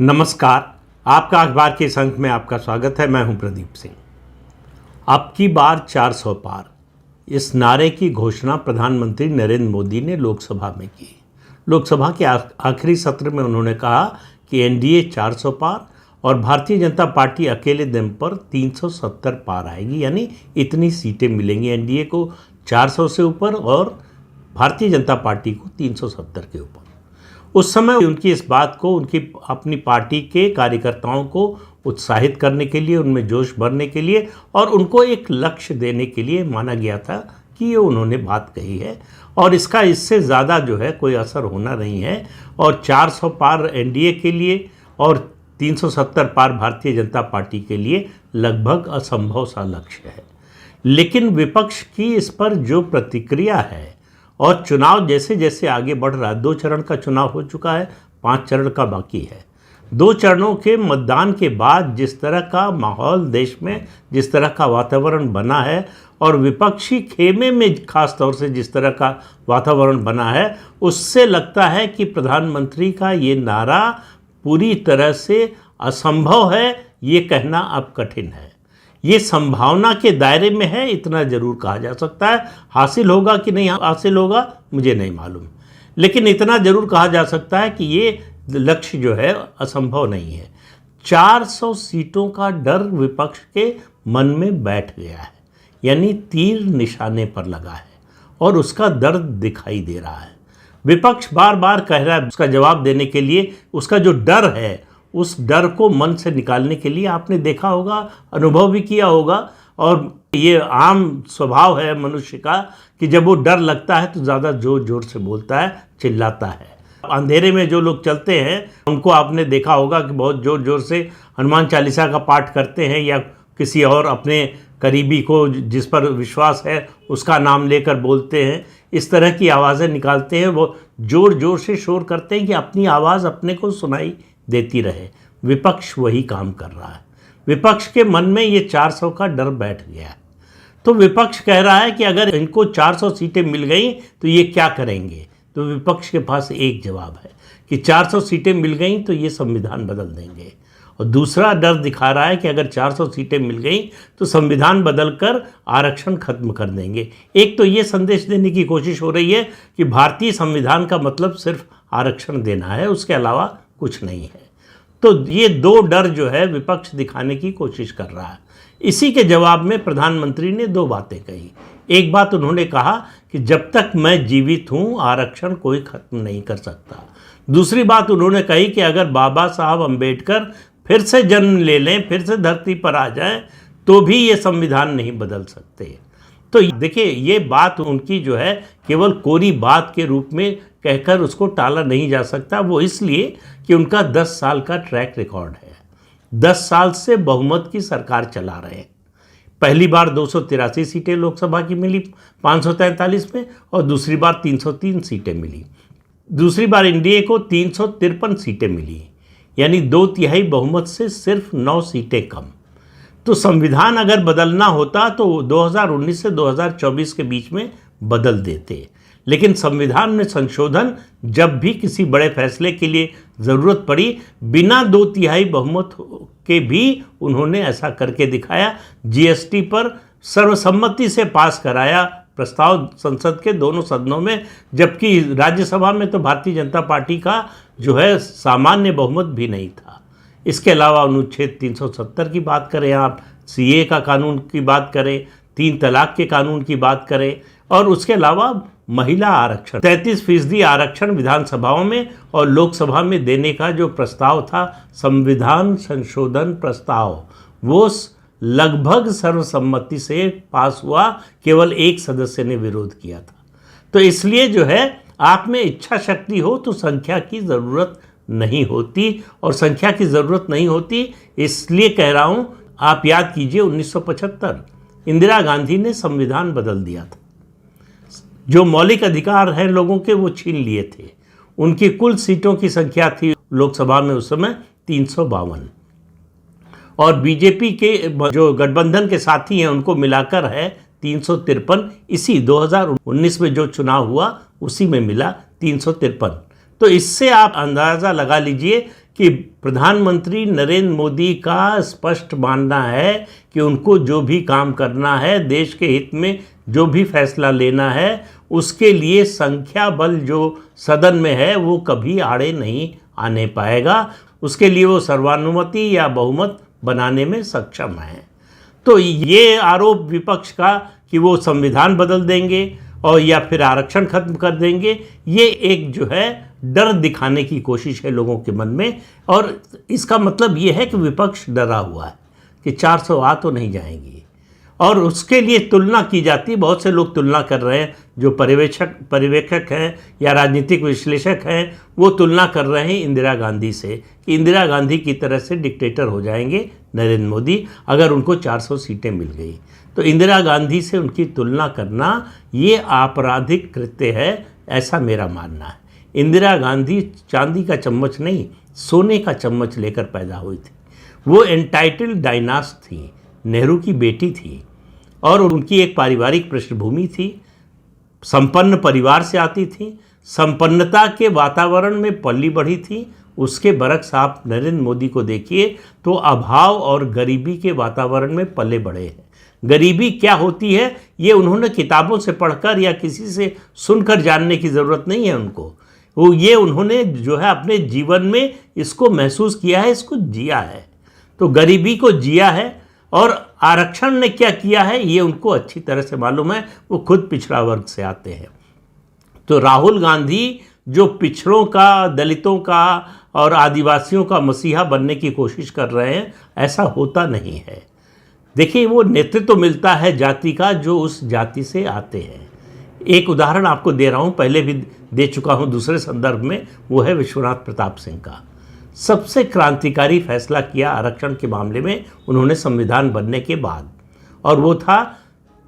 नमस्कार। आपका अखबार के इस अंक में आपका स्वागत है। मैं हूं प्रदीप सिंह। अब की बार 400 पार, इस नारे की घोषणा प्रधानमंत्री नरेंद्र मोदी ने लोकसभा में की। लोकसभा के आखिरी सत्र में उन्होंने कहा कि एनडीए 400 पार और भारतीय जनता पार्टी अकेले दम पर 370 पार आएगी, यानी इतनी सीटें मिलेंगी एनडीए को 400 से ऊपर और भारतीय जनता पार्टी को 370 के ऊपर। उस समय उनकी इस बात को उनकी अपनी पार्टी के कार्यकर्ताओं को उत्साहित करने के लिए, उनमें जोश भरने के लिए और उनको एक लक्ष्य देने के लिए माना गया था कि ये उन्होंने बात कही है और इसका इससे ज़्यादा जो है कोई असर होना नहीं है। और 400 पार एनडीए के लिए और 370 पार भारतीय जनता पार्टी के लिए लगभग असंभव सा लक्ष्य है। लेकिन विपक्ष की इस पर जो प्रतिक्रिया है और चुनाव जैसे जैसे आगे बढ़ रहा है, 2 चरण का चुनाव हो चुका है, 5 चरण का बाकी है। 2 चरणों के मतदान के बाद जिस तरह का माहौल देश में, जिस तरह का वातावरण बना है और विपक्षी खेमे में खास तौर से जिस तरह का वातावरण बना है, उससे लगता है कि प्रधानमंत्री का ये नारा पूरी तरह से असंभव है। ये कहना अब कठिन है। ये संभावना के दायरे में है, इतना जरूर कहा जा सकता है। हासिल होगा कि नहीं हासिल होगा मुझे नहीं मालूम, लेकिन इतना जरूर कहा जा सकता है कि ये लक्ष्य जो है असंभव नहीं है। 400 सीटों का डर विपक्ष के मन में बैठ गया है, यानी तीर निशाने पर लगा है और उसका दर्द दिखाई दे रहा है। विपक्ष बार बार कह रहा है, उसका जवाब देने के लिए उसका जो डर है उस डर को मन से निकालने के लिए आपने देखा होगा, अनुभव भी किया होगा और ये आम स्वभाव है मनुष्य का कि जब वो डर लगता है तो ज़्यादा जोर जोर से बोलता है, चिल्लाता है। अंधेरे में जो लोग चलते हैं उनको आपने देखा होगा कि बहुत जोर जोर से हनुमान चालीसा का पाठ करते हैं या किसी और अपने करीबी को जिस पर विश्वास है उसका नाम लेकर बोलते हैं। इस तरह की आवाज़ें निकालते हैं, वो जोर जोर से शोर करते हैं कि अपनी आवाज़ अपने को सुनाई देती रहे। विपक्ष वही काम कर रहा है। विपक्ष के मन में ये 400 का डर बैठ गया है। तो विपक्ष कह रहा है कि अगर इनको 400 सीटें मिल गई तो ये क्या करेंगे। तो विपक्ष के पास एक जवाब है कि 400 सीटें मिल गई तो ये संविधान बदल देंगे। और दूसरा डर दिखा रहा है कि अगर 400 सीटें मिल गई तो संविधान बदलकर आरक्षण खत्म कर देंगे। एक तो ये संदेश देने की कोशिश हो रही है कि भारतीय संविधान का मतलब सिर्फ आरक्षण देना है, उसके अलावा कुछ नहीं है। तो ये 2 डर जो है विपक्ष दिखाने की कोशिश कर रहा है। इसी के जवाब में प्रधानमंत्री ने 2 बातें कही। एक बात उन्होंने कहा कि जब तक मैं जीवित हूँ आरक्षण कोई खत्म नहीं कर सकता। दूसरी बात उन्होंने कही कि अगर बाबा साहब अम्बेडकर फिर से जन्म ले लें, फिर से धरती पर आ जाएं, तो भी ये संविधान नहीं बदल सकते। तो देखिए, ये बात उनकी जो है केवल कोरी बात के रूप में कहकर उसको टाला नहीं जा सकता। वो इसलिए कि उनका 10 साल का ट्रैक रिकॉर्ड है। 10 साल से बहुमत की सरकार चला रहे हैं। पहली बार 283 सीटें लोकसभा की मिली 543 में और दूसरी बार 303 सीटें मिली। दूसरी बार एनडीए को 353 सीटें मिली, यानी 2/3 बहुमत से सिर्फ 9 सीटें कम। तो संविधान अगर बदलना होता तो 2019 से 2024 के बीच में बदल देते, लेकिन संविधान में संशोधन जब भी किसी बड़े फैसले के लिए ज़रूरत पड़ी, बिना 2/3 बहुमत के भी उन्होंने ऐसा करके दिखाया। जीएसटी पर सर्वसम्मति से पास कराया प्रस्ताव संसद के दोनों सदनों में, जबकि राज्यसभा में तो भारतीय जनता पार्टी का जो है सामान्य बहुमत भी नहीं था। इसके अलावा अनुच्छेद 370 की बात करें, आप सीए का कानून की बात करें, 3 तलाक के कानून की बात करें और उसके अलावा महिला आरक्षण 33% आरक्षण विधानसभाओं में और लोकसभा में देने का जो प्रस्ताव था, संविधान संशोधन प्रस्ताव, वो लगभग सर्वसम्मति से पास हुआ। केवल एक सदस्य ने विरोध किया था। तो इसलिए जो है, आप में इच्छा शक्ति हो तो संख्या की ज़रूरत नहीं होती, और संख्या की ज़रूरत नहीं होती इसलिए कह रहा हूँ। आप याद कीजिए 1975 इंदिरा गांधी ने संविधान बदल दिया था। जो मौलिक अधिकार हैं लोगों के वो छीन लिए थे। उनकी कुल सीटों की संख्या थी लोकसभा में उस समय 352 और बीजेपी के जो गठबंधन के साथी हैं उनको मिलाकर है 353। इसी 2019 में जो चुनाव हुआ उसी में मिला 353। तो इससे आप अंदाज़ा लगा लीजिए कि प्रधानमंत्री नरेंद्र मोदी का स्पष्ट मानना है कि उनको जो भी काम करना है, देश के हित में जो भी फैसला लेना है, उसके लिए संख्या बल जो सदन में है वो कभी आड़े नहीं आने पाएगा। उसके लिए वो सर्वानुमति या बहुमत बनाने में सक्षम है। तो ये आरोप विपक्ष का कि वो संविधान बदल देंगे और या फिर आरक्षण खत्म कर देंगे, ये एक जो है डर दिखाने की कोशिश है लोगों के मन में। और इसका मतलब ये है कि विपक्ष डरा हुआ है कि 400 आ तो नहीं जाएंगी, और उसके लिए तुलना की जाती है। बहुत से लोग तुलना कर रहे हैं, जो पर्यवेक्षक हैं या राजनीतिक विश्लेषक हैं, वो तुलना कर रहे हैं इंदिरा गांधी से कि इंदिरा गांधी की तरह से डिक्टेटर हो जाएंगे नरेंद्र मोदी अगर उनको 400 सीटें मिल गई। तो इंदिरा गांधी से उनकी तुलना करना ये आपराधिक कृत्य है, ऐसा मेरा मानना है। इंदिरा गांधी चांदी का चम्मच नहीं, सोने का चम्मच लेकर पैदा हुई थी। वो एंटाइटल्ड डायनास्ट थी, नेहरू की बेटी थी, और उनकी एक पारिवारिक पृष्ठभूमि थी, संपन्न परिवार से आती थी, संपन्नता के वातावरण में पली बढ़ी थी। उसके बरक्स आप नरेंद्र मोदी को देखिए तो अभाव और गरीबी के वातावरण में पले बढ़े हैं। गरीबी क्या होती है ये उन्होंने किताबों से पढ़कर या किसी से सुनकर जानने की ज़रूरत नहीं है उनको। वो ये उन्होंने जो है अपने जीवन में इसको महसूस किया है, इसको जिया है। तो गरीबी को जिया है, और आरक्षण ने क्या किया है ये उनको अच्छी तरह से मालूम है। वो खुद पिछड़ा वर्ग से आते हैं। तो राहुल गांधी जो पिछड़ों का, दलितों का और आदिवासियों का मसीहा बनने की कोशिश कर रहे हैं, ऐसा होता नहीं है। देखिए, वो नेतृत्व मिलता है जाति का जो उस जाति से आते हैं। एक उदाहरण आपको दे रहा हूँ, पहले भी दे चुका हूँ दूसरे संदर्भ में, वो है विश्वनाथ प्रताप सिंह का। सबसे क्रांतिकारी फैसला किया आरक्षण के मामले में उन्होंने संविधान बनने के बाद, और वो था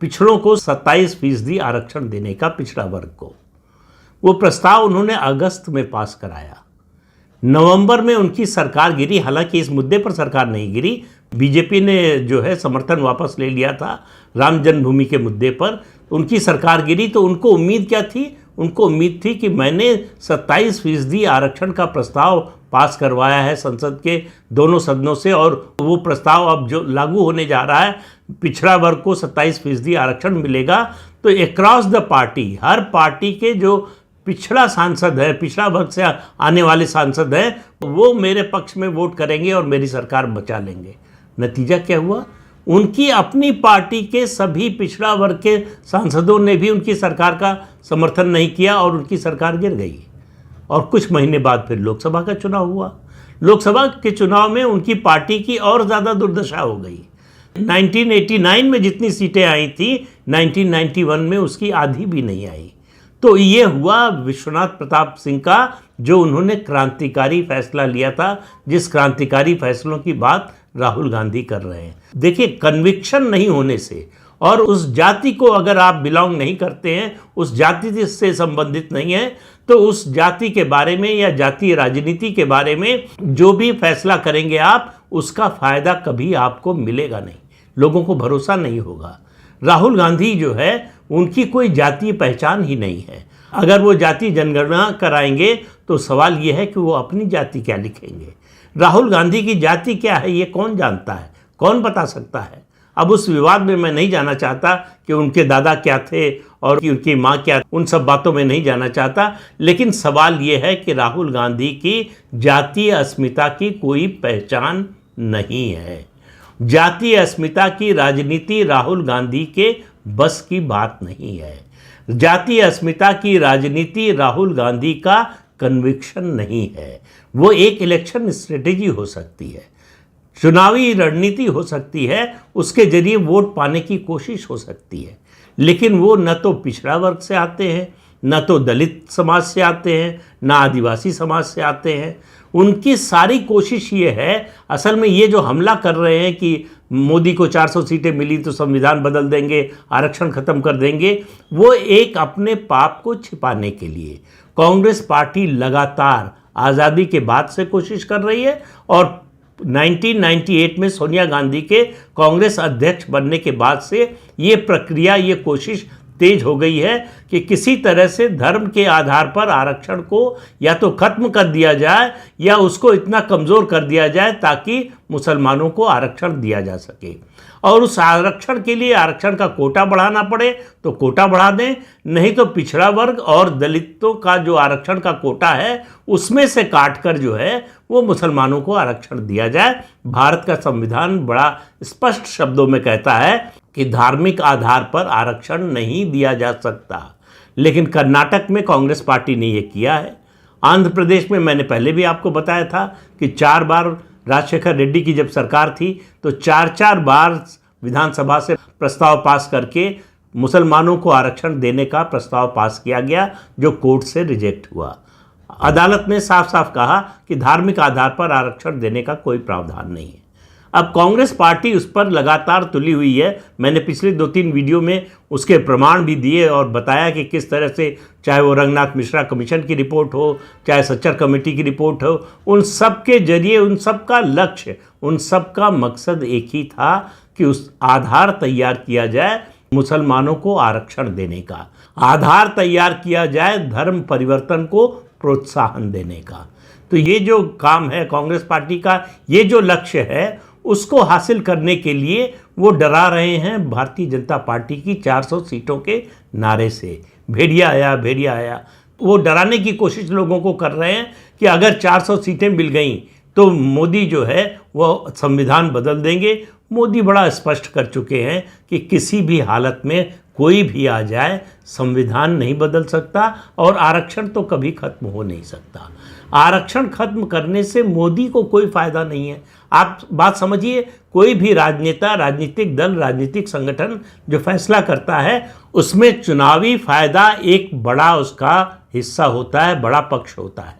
पिछड़ों को 27% आरक्षण देने का, पिछड़ा वर्ग को। वो प्रस्ताव उन्होंने अगस्त में पास कराया। नवंबर में उनकी सरकार गिरी। हालांकि इस मुद्दे पर सरकार नहीं गिरी, बीजेपी ने जो है समर्थन वापस ले लिया था राम जन्मभूमि के मुद्दे पर। उनकी सरकार गिरी तो उनको उम्मीद क्या थी? उनको उम्मीद थी कि मैंने 27% आरक्षण का प्रस्ताव पास करवाया है संसद के दोनों सदनों से, और वो प्रस्ताव अब जो लागू होने जा रहा है, पिछड़ा वर्ग को 27% आरक्षण मिलेगा। तो across the party, her party के जो पिछड़ा सांसद है, पिछड़ा वर्ग से आने वाले सांसद हैं, वो मेरे पक्ष में वोट करेंगे और मेरी सरकार बचा लेंगे। नतीजा क्या हुआ? उनकी अपनी पार्टी के सभी पिछड़ा वर्ग के सांसदों ने भी उनकी सरकार का समर्थन नहीं किया और उनकी सरकार गिर गई। और कुछ महीने बाद फिर लोकसभा का चुनाव हुआ। लोकसभा के चुनाव में उनकी पार्टी की और ज़्यादा दुर्दशा हो गई। 1989 में जितनी सीटें आई थी, 1991 में उसकी आधी भी नहीं आई। तो ये हुआ विश्वनाथ प्रताप सिंह का, जो उन्होंने क्रांतिकारी फैसला लिया था, जिस क्रांतिकारी फैसलों की बात राहुल गांधी कर रहे हैं। देखिए, कन्विक्शन नहीं होने से, और उस जाति को अगर आप बिलोंग नहीं करते हैं, उस जाति से संबंधित नहीं है, तो उस जाति के बारे में या जातीय राजनीति के बारे में जो भी फैसला करेंगे आप, उसका फायदा कभी आपको मिलेगा नहीं, लोगों को भरोसा नहीं होगा। राहुल गांधी जो है, उनकी कोई जातीय पहचान ही नहीं है। अगर वो जाति जनगणना कराएंगे तो सवाल ये है कि वो अपनी जाति क्या लिखेंगे। राहुल गांधी की जाति क्या है ये कौन जानता है, कौन बता सकता है? अब उस विवाद में मैं नहीं जाना चाहता कि उनके दादा क्या थे और उनकी माँ क्या, उन सब बातों में नहीं जाना चाहता। लेकिन सवाल ये है कि राहुल गांधी की जातीय अस्मिता की कोई पहचान नहीं है। जातीय अस्मिता की राजनीति राहुल गांधी के बस की बात नहीं है। जातीय अस्मिता की राजनीति राहुल गांधी का कन्विक्शन नहीं है। वो एक इलेक्शन स्ट्रेटेजी हो सकती है, चुनावी रणनीति हो सकती है, उसके जरिए वोट पाने की कोशिश हो सकती है। लेकिन वो न तो पिछड़ा वर्ग से आते हैं, न तो दलित समाज से आते हैं, न आदिवासी समाज से आते हैं। उनकी सारी कोशिश ये है, असल में ये जो हमला कर रहे हैं कि मोदी को 400 सीटें मिली तो संविधान बदल देंगे, आरक्षण खत्म कर देंगे, वो एक अपने पाप को छिपाने के लिए कांग्रेस पार्टी लगातार आज़ादी के बाद से कोशिश कर रही है, और 1998 में सोनिया गांधी के कांग्रेस अध्यक्ष बनने के बाद से ये प्रक्रिया, ये कोशिश तेज हो गई है कि किसी तरह से धर्म के आधार पर आरक्षण को या तो खत्म कर दिया जाए या उसको इतना कमज़ोर कर दिया जाए ताकि मुसलमानों को आरक्षण दिया जा सके। और उस आरक्षण के लिए आरक्षण का कोटा बढ़ाना पड़े तो कोटा बढ़ा दें, नहीं तो पिछड़ा वर्ग और दलितों का जो आरक्षण का कोटा है उसमें से काट कर जो है वो मुसलमानों को आरक्षण दिया जाए। भारत का संविधान बड़ा स्पष्ट शब्दों में कहता है कि धार्मिक आधार पर आरक्षण नहीं दिया जा सकता, लेकिन कर्नाटक में कांग्रेस पार्टी ने ये किया है। आंध्र प्रदेश में मैंने पहले भी आपको बताया था कि 4 बार राजशेखर रेड्डी की जब सरकार थी तो 4 बार विधानसभा से प्रस्ताव पास करके मुसलमानों को आरक्षण देने का प्रस्ताव पास किया गया, जो कोर्ट से रिजेक्ट हुआ। अदालत ने साफ साफ कहा कि धार्मिक आधार पर आरक्षण देने का कोई प्रावधान नहीं है। अब कांग्रेस पार्टी उस पर लगातार तुली हुई है। मैंने पिछले 2-3 वीडियो में उसके प्रमाण भी दिए और बताया कि किस तरह से, चाहे वो रंगनाथ मिश्रा कमीशन की रिपोर्ट हो, चाहे सच्चर कमेटी की रिपोर्ट हो, उन सब के जरिए उन सब का लक्ष्य, उन सब का मकसद एक ही था कि उस आधार तैयार किया जाए मुसलमानों को आरक्षण देने का, आधार तैयार किया जाए धर्म परिवर्तन को प्रोत्साहन देने का। तो ये जो काम है कांग्रेस पार्टी का, ये जो लक्ष्य है उसको हासिल करने के लिए वो डरा रहे हैं भारतीय जनता पार्टी की 400 सीटों के नारे से। भेड़िया आया, भेड़िया आया, वो डराने की कोशिश लोगों को कर रहे हैं कि अगर 400 सीटें मिल गई तो मोदी जो है वो संविधान बदल देंगे। मोदी बड़ा स्पष्ट कर चुके हैं कि किसी भी हालत में कोई भी आ जाए संविधान नहीं बदल सकता और आरक्षण तो कभी खत्म हो नहीं सकता। आरक्षण खत्म करने से मोदी को कोई फ़ायदा नहीं है। आप बात समझिए, कोई भी राजनेता, राजनीतिक दल, राजनीतिक संगठन जो फैसला करता है उसमें चुनावी फ़ायदा एक बड़ा उसका हिस्सा होता है, बड़ा पक्ष होता है।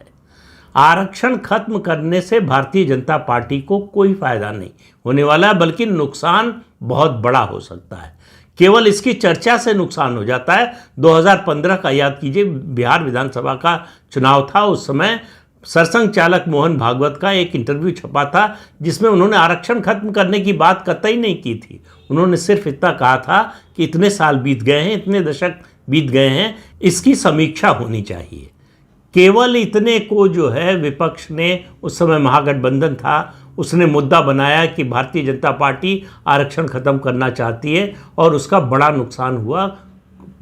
आरक्षण खत्म करने से भारतीय जनता पार्टी को कोई फ़ायदा नहीं होने वाला, बल्कि नुकसान बहुत बड़ा हो सकता है। केवल इसकी चर्चा से नुकसान हो जाता है। 2015 का याद कीजिए, बिहार विधानसभा का चुनाव था। उस समय सरसंघ चालक मोहन भागवत का एक इंटरव्यू छपा था जिसमें उन्होंने आरक्षण खत्म करने की बात कतई नहीं की थी। उन्होंने सिर्फ इतना कहा था कि इतने साल बीत गए हैं, इतने दशक बीत गए हैं, इसकी समीक्षा होनी चाहिए। केवल इतने को जो है विपक्ष ने, उस समय महागठबंधन था, उसने मुद्दा बनाया कि भारतीय जनता पार्टी आरक्षण खत्म करना चाहती है और उसका बड़ा नुकसान हुआ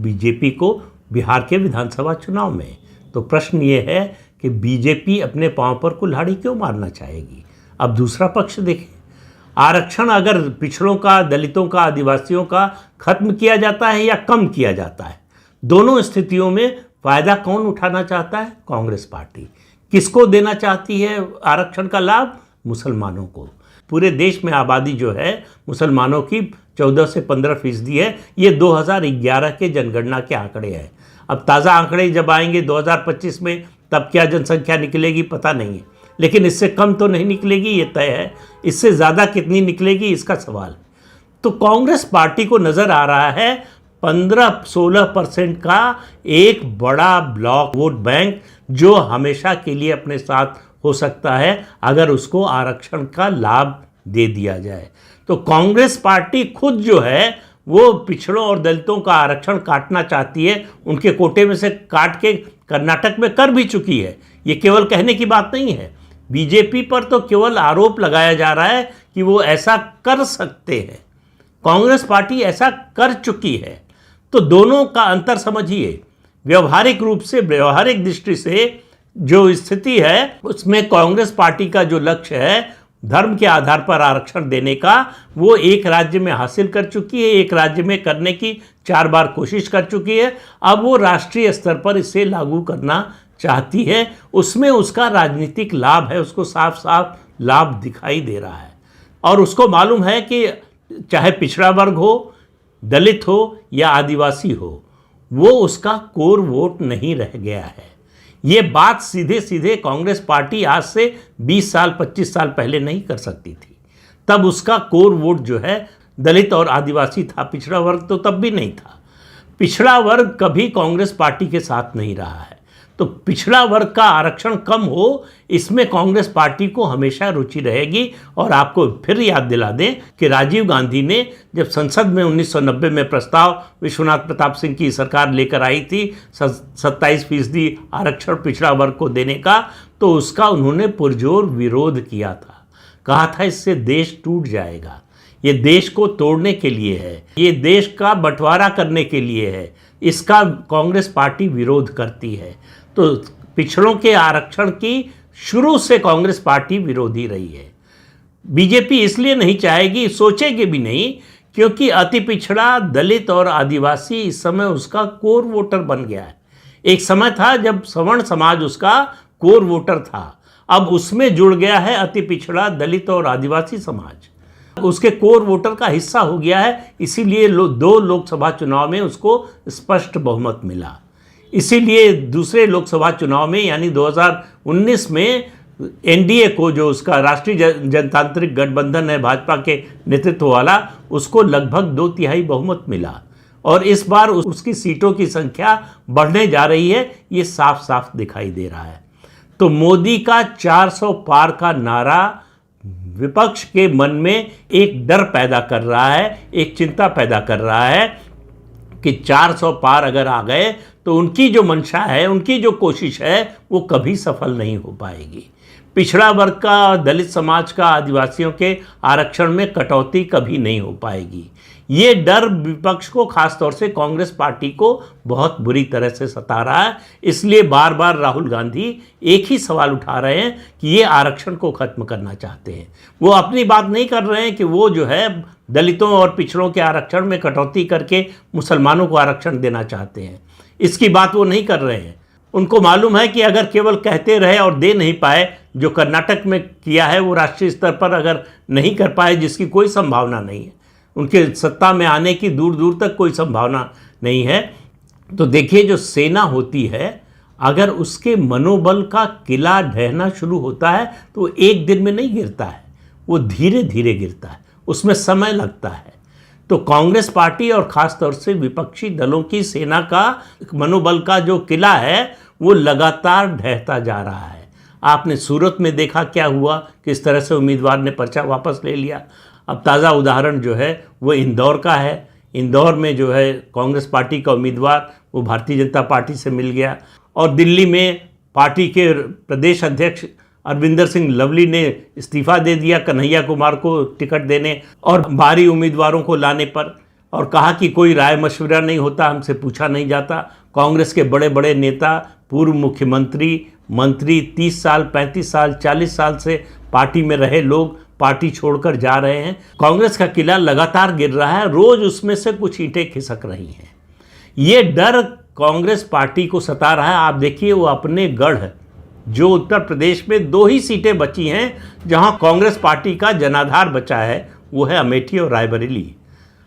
बीजेपी को बिहार के विधानसभा चुनाव में। तो प्रश्न ये है कि बीजेपी अपने पांव पर कुल्हाड़ी क्यों मारना चाहेगी। अब दूसरा पक्ष देखें, आरक्षण अगर पिछड़ों का, दलितों का, आदिवासियों का खत्म किया जाता है या कम किया जाता है, दोनों स्थितियों में फ़ायदा कौन उठाना चाहता है? कांग्रेस पार्टी। किसको देना चाहती है आरक्षण का लाभ? मुसलमानों को। पूरे देश में आबादी जो है मुसलमानों की 14 से 15% है। ये 2011 के जनगणना के आंकड़े हैं। अब ताज़ा आंकड़े जब आएंगे 2025 में, तब क्या जनसंख्या निकलेगी पता नहीं है, लेकिन इससे कम तो नहीं निकलेगी, ये तय है। इससे ज़्यादा कितनी निकलेगी इसका सवाल। तो कांग्रेस पार्टी को नज़र आ रहा है 15-16% का एक बड़ा ब्लॉक वोट बैंक जो हमेशा के लिए अपने साथ हो सकता है अगर उसको आरक्षण का लाभ दे दिया जाए। तो कांग्रेस पार्टी खुद जो है वो पिछड़ों और दलितों का आरक्षण काटना चाहती है, उनके कोटे में से काट के कर्नाटक में कर भी चुकी है। ये केवल कहने की बात नहीं है। बीजेपी पर तो केवल आरोप लगाया जा रहा है कि वो ऐसा कर सकते हैं। कांग्रेस पार्टी ऐसा कर चुकी है। तो दोनों का अंतर समझिए। व्यवहारिक रूप से, व्यवहारिक दृष्टि से जो स्थिति है उसमें कांग्रेस पार्टी का जो लक्ष्य है धर्म के आधार पर आरक्षण देने का, वो एक राज्य में हासिल कर चुकी है, एक राज्य में करने की 4 बार कोशिश कर चुकी है। अब वो राष्ट्रीय स्तर पर इसे लागू करना चाहती है। उसमें उसका राजनीतिक लाभ है, उसको साफ साफ लाभ दिखाई दे रहा है। और उसको मालूम है कि चाहे पिछड़ा वर्ग हो, दलित हो या आदिवासी हो, वो उसका कोर वोट नहीं रह गया है। ये बात सीधे सीधे कांग्रेस पार्टी आज से 20 साल 25 साल पहले नहीं कर सकती थी। तब उसका कोर वोट जो है दलित और आदिवासी था, पिछड़ा वर्ग तो तब भी नहीं था। पिछड़ा वर्ग कभी कांग्रेस पार्टी के साथ नहीं रहा है। तो पिछड़ा वर्ग का आरक्षण कम हो, इसमें कांग्रेस पार्टी को हमेशा रुचि रहेगी। और आपको फिर याद दिला दें कि राजीव गांधी ने जब संसद में 1990 में प्रस्ताव विश्वनाथ प्रताप सिंह की सरकार लेकर आई थी 27% आरक्षण पिछड़ा वर्ग को देने का, तो उसका उन्होंने पुरजोर विरोध किया था। कहा था इससे देश टूट जाएगा, ये देश को तोड़ने के लिए है, ये देश का बंटवारा करने के लिए है, इसका कांग्रेस पार्टी विरोध करती है। तो पिछड़ों के आरक्षण की शुरू से कांग्रेस पार्टी विरोधी रही है। बीजेपी इसलिए नहीं चाहेगी, सोचेगी भी नहीं, क्योंकि अति पिछड़ा, दलित और आदिवासी इस समय उसका कोर वोटर बन गया है। एक समय था जब सवर्ण समाज उसका कोर वोटर था, अब उसमें जुड़ गया है अति पिछड़ा, दलित और आदिवासी समाज, उसके कोर वोटर का हिस्सा हो गया है। इसीलिए 2 लोकसभा चुनाव में उसको स्पष्ट बहुमत मिला। इसीलिए दूसरे लोकसभा चुनाव में यानी 2019 में एनडीए को, जो उसका राष्ट्रीय जनतांत्रिक गठबंधन है भाजपा के नेतृत्व वाला, उसको लगभग 2/3 बहुमत मिला। और इस बार उसकी सीटों की संख्या बढ़ने जा रही है, ये साफ साफ दिखाई दे रहा है। तो मोदी का 400 पार का नारा विपक्ष के मन में एक डर पैदा कर रहा है, एक चिंता पैदा कर रहा है कि 400 पार अगर आ गए तो उनकी जो मंशा है, उनकी जो कोशिश है, वो कभी सफल नहीं हो पाएगी। पिछड़ा वर्ग का, दलित समाज का, आदिवासियों के आरक्षण में कटौती कभी नहीं हो पाएगी। ये डर विपक्ष को, खासतौर से कांग्रेस पार्टी को बहुत बुरी तरह से सता रहा है। इसलिए बार बार राहुल गांधी एक ही सवाल उठा रहे हैं कि ये आरक्षण को ख़त्म करना चाहते हैं। वो अपनी बात नहीं कर रहे हैं कि वो जो है दलितों और पिछड़ों के आरक्षण में कटौती करके मुसलमानों को आरक्षण देना चाहते हैं, इसकी बात वो नहीं कर रहे हैं। उनको मालूम है कि अगर केवल कहते रहे और दे नहीं पाए, जो कर्नाटक में किया है वो राष्ट्रीय स्तर पर अगर नहीं कर पाए, जिसकी कोई संभावना नहीं है, उनके सत्ता में आने की दूर दूर तक कोई संभावना नहीं है, तो देखिए जो सेना होती है, अगर उसके मनोबल का किला ढहना शुरू होता है तो एक दिन में नहीं गिरता है, वो धीरे धीरे गिरता है, उसमें समय लगता है। तो कांग्रेस पार्टी और ख़ास तौर से विपक्षी दलों की सेना का मनोबल का जो किला है वो लगातार ढहता जा रहा है। आपने सूरत में देखा क्या हुआ, किस तरह से उम्मीदवार ने पर्चा वापस ले लिया। अब ताज़ा उदाहरण जो है वो इंदौर का है। इंदौर में जो है कांग्रेस पार्टी का उम्मीदवार वो भारतीय जनता पार्टी से मिल गया। और दिल्ली में पार्टी के प्रदेश अध्यक्ष अरविंदर सिंह लवली ने इस्तीफा दे दिया कन्हैया कुमार को टिकट देने और बाहरी उम्मीदवारों को लाने पर, और कहा कि कोई राय मशवरा नहीं होता, हमसे पूछा नहीं जाता। कांग्रेस के बड़े बड़े नेता, पूर्व मुख्यमंत्री, मंत्री, 30 साल, 35 साल, 40 साल से पार्टी में रहे लोग पार्टी छोड़कर जा रहे हैं। कांग्रेस का किला लगातार गिर रहा है, रोज उसमें से कुछ ईंटें खिसक रही हैं। ये डर कांग्रेस पार्टी को सता रहा है। आप देखिए वो अपने गढ़, जो उत्तर प्रदेश में 2 ही सीटें बची हैं जहां कांग्रेस पार्टी का जनाधार बचा है, वो है अमेठी और रायबरेली।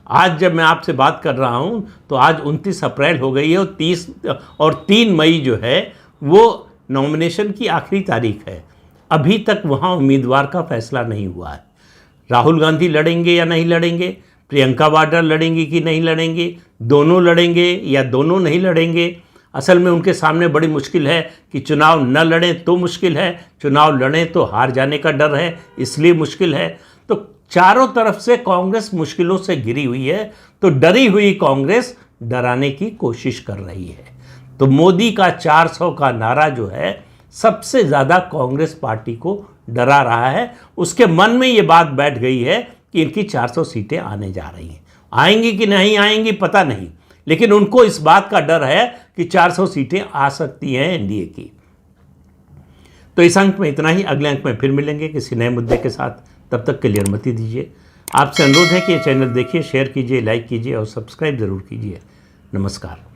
आज जब मैं आपसे बात कर रहा हूं तो आज 29 अप्रैल हो गई है और 3 मई जो है वो नॉमिनेशन की आखिरी तारीख है। अभी तक वहां उम्मीदवार का फैसला नहीं हुआ है। राहुल गांधी लड़ेंगे या नहीं लड़ेंगे, प्रियंका वाड्रा लड़ेंगी कि नहीं लड़ेंगे, दोनों लड़ेंगे या दोनों नहीं लड़ेंगे। असल में उनके सामने बड़ी मुश्किल है कि चुनाव न लड़ें तो मुश्किल है, चुनाव लड़ें तो हार जाने का डर है, इसलिए मुश्किल है। तो चारों तरफ से कांग्रेस मुश्किलों से घिरी हुई है। तो डरी हुई कांग्रेस डराने की कोशिश कर रही है। तो मोदी का 400 का नारा जो है सबसे ज़्यादा कांग्रेस पार्टी को डरा रहा है। उसके मन में ये बात बैठ गई है कि इनकी 400 सीटें आने जा रही हैं। आएंगी कि नहीं आएंगी पता नहीं, लेकिन उनको इस बात का डर है कि 400 सीटें आ सकती हैं एनडीए की। तो इस अंक में इतना ही। अगले अंक में फिर मिलेंगे किसी नए मुद्दे के साथ। तब तक के लिए अनुमति दीजिए। आपसे अनुरोध है कि ये चैनल देखिए, शेयर कीजिए, लाइक कीजिए और सब्सक्राइब ज़रूर कीजिए। नमस्कार।